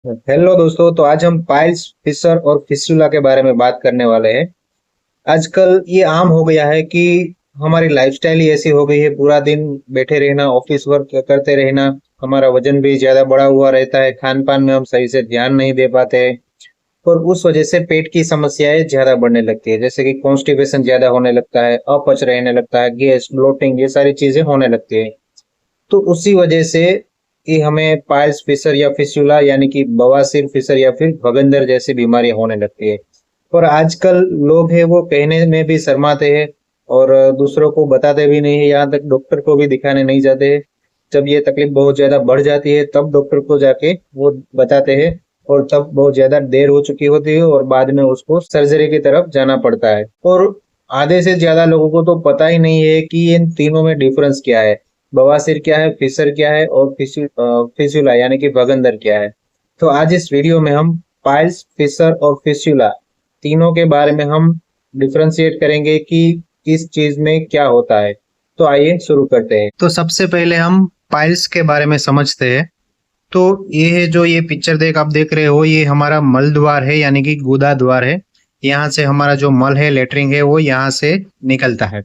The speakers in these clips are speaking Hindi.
हेलो दोस्तों। तो आज हम पाइल्स, फिशर और फिस्टुला के बारे में बात करने वाले हैं। आजकल ये आम हो गया है कि हमारी लाइफस्टाइल ही ऐसी हो गई है, पूरा दिन बैठे रहना, ऑफिस वर्क करते रहना। हमारा वजन भी ज्यादा बढ़ा हुआ रहता है, खान पान में हम सही से ध्यान नहीं दे पाते हैं और उस वजह से पेट की समस्याएं ज्यादा बढ़ने लगती है, जैसे कि कॉन्स्टिपेशन ज्यादा होने लगता है, अपच रहने लगता है, गैस, ब्लोटिंग, ये सारी चीजें होने लगती है। तो उसी वजह से कि हमें पाइल्स फिशर या फिस्टुला यानी कि बवासीर फिशर या फिर भगंदर जैसी बीमारी होने लगती है। और आजकल लोग हैं वो कहने में भी शर्माते हैं और दूसरों को बताते भी नहीं है, यहाँ तक डॉक्टर को भी दिखाने नहीं जाते हैं। जब ये तकलीफ बहुत ज्यादा बढ़ जाती है तब डॉक्टर को जाके वो बताते हैं और तब बहुत ज्यादा देर हो चुकी होती है और बाद में उसको सर्जरी की तरफ जाना पड़ता है। और आधे से ज्यादा लोगों को तो पता ही नहीं है कि इन तीनों में डिफरेंस क्या है, बवासीर क्या है, फिशर क्या है और फिस्टुला यानी कि भगंदर क्या है। तो आज इस वीडियो में हम पाइल्स, फिशर और फिस्टुला तीनों के बारे में हम डिफरेंशिएट करेंगे कि किस चीज में क्या होता है। तो आइए शुरू करते हैं। तो सबसे पहले हम पाइल्स के बारे में समझते हैं। तो ये है, जो ये पिक्चर आप देख रहे हो, ये हमारा मल द्वार है यानी कि गुदा द्वार है। यहाँ से हमारा जो मल है, लेटरिंग है, वो यहाँ से निकलता है।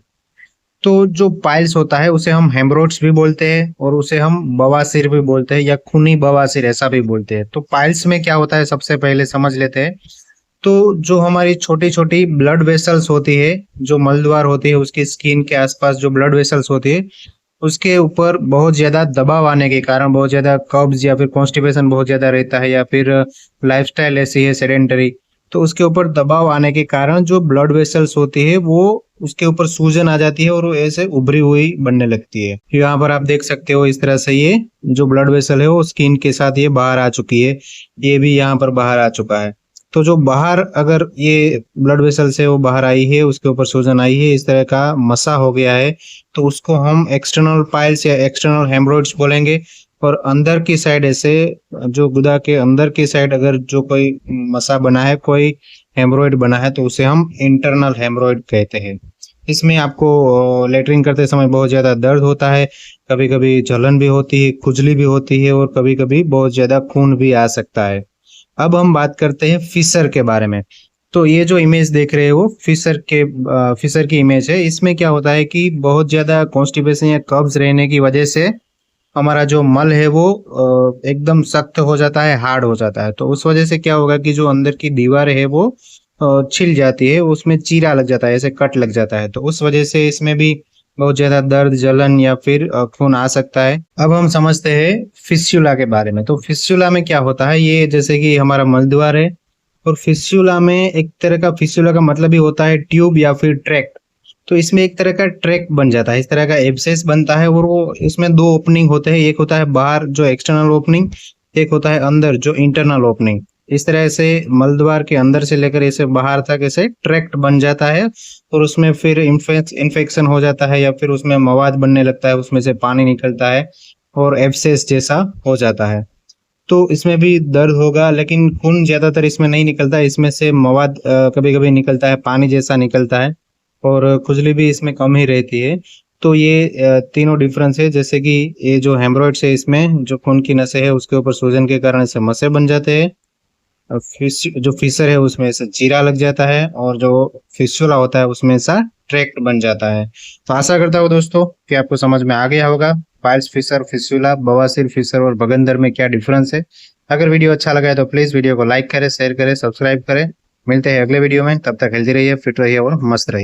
तो जो पाइल्स होता है उसे हम हेमरोड्स भी बोलते हैं और उसे हम बवासीर भी बोलते हैं या खूनी बवासीर ऐसा भी बोलते हैं। तो पाइल्स में क्या होता है सबसे पहले समझ लेते हैं। तो जो हमारी छोटी छोटी ब्लड वेसल्स होती है, जो मलद्वार होती है, उसकी स्किन के आसपास जो ब्लड वेसल्स होती है, उसके ऊपर बहुत ज्यादा दबाव आने के कारण, बहुत ज्यादा कब्ज या फिर कॉन्स्टिपेशन बहुत ज्यादा रहता है, या फिर लाइफस्टाइल ऐसी है सेडेंटरी, तो उसके ऊपर दबाव आने के कारण जो ब्लड वेसल्स होती है वो उसके ऊपर सूजन आ जाती है और वो ऐसे उभरी हुई बनने लगती है। यहाँ पर आप देख सकते हो इस तरह से ये जो ब्लड वेसल है वो स्किन के साथ ये बाहर आ चुकी है। ये भी यहाँ पर बाहर आ चुका है। तो जो बाहर अगर ये ब्लड वेसल से वो बाहर आई है, उसके ऊपर सूजन आई है, इस तरह का मसा हो गया है, तो उसको हम एक्सटर्नल पाइल्स या एक्सटर्नल हेमरोइड्स बोलेंगे। और अंदर की साइड ऐसे, जो गुदा के अंदर की साइड अगर जो कोई मसा बना है, कोई हेमरोइड बना है, तो उसे हम इंटरनल हेमरोइड कहते हैं। इसमें आपको लेटरिंग करते समय बहुत ज्यादा दर्द होता है, कभी कभी जलन भी होती है, खुजली भी होती है और कभी कभी बहुत ज्यादा खून भी आ सकता है। अब हम बात करते हैं फिशर के बारे में। तो ये जो इमेज देख रहे हो वो फिशर की इमेज है। इसमें क्या होता है कि बहुत ज्यादा कॉन्स्टिपेशन या कब्ज रहने की वजह से हमारा जो मल है वो एकदम सख्त हो जाता है, हार्ड हो जाता है। तो उस वजह से क्या होगा कि जो अंदर की दीवार है वो छिल जाती है, उसमें चीरा लग जाता है, ऐसे कट लग जाता है। तो उस वजह से इसमें भी बहुत ज्यादा दर्द, जलन या फिर खून आ सकता है। अब हम समझते हैं फिस्टुला के बारे में। तो फिस्टुला में क्या होता है, ये जैसे कि हमारा मल द्वार है और फिस्टुला में एक तरह का, फिस्टुला का मतलब ही होता है ट्यूब या फिर ट्रैक। तो इसमें एक तरह का ट्रैक बन जाता है, इस तरह का एब्सेस बनता है और वो इसमें दो ओपनिंग होते हैं। एक होता है बाहर जो एक्सटर्नल ओपनिंग, एक होता है अंदर जो इंटरनल ओपनिंग। इस तरह से मलद्वार के अंदर से लेकर ऐसे बाहर तक ऐसे ट्रैक्ट बन जाता है और उसमें फिर इन्फेक्शन हो जाता है या फिर उसमें मवाद बनने लगता है, उसमें से पानी निकलता है और एब्सेस जैसा हो जाता है। तो इसमें भी दर्द होगा, लेकिन खून ज्यादातर इसमें नहीं निकलता है, इसमें से मवाद कभी कभी निकलता है, पानी जैसा निकलता है और खुजली भी इसमें कम ही रहती है। तो ये तीनों डिफरेंस है। जैसे कि ये जो हेमरोइड्स है, इसमें जो खून की नसें है उसके ऊपर सूजन के कारण से मसे बन जाते हैं। जो फिशर है उसमें से चीरा लग जाता है और जो फिस्टुला होता है उसमें सा ट्रैक्ट बन जाता है। तो आशा करता हूँ दोस्तों कि आपको समझ में आ गया होगा पाइल्स, फिशर, फिस्टुला, बवासीर, फिशर और भगंदर में क्या डिफरेंस है। अगर वीडियो अच्छा लगा है तो प्लीज वीडियो को लाइक करें, शेयर करें, सब्सक्राइब करें। मिलते हैं अगले वीडियो में, तब तक हेल्दी रहिए, फिट रहिए और मस्त रहिए।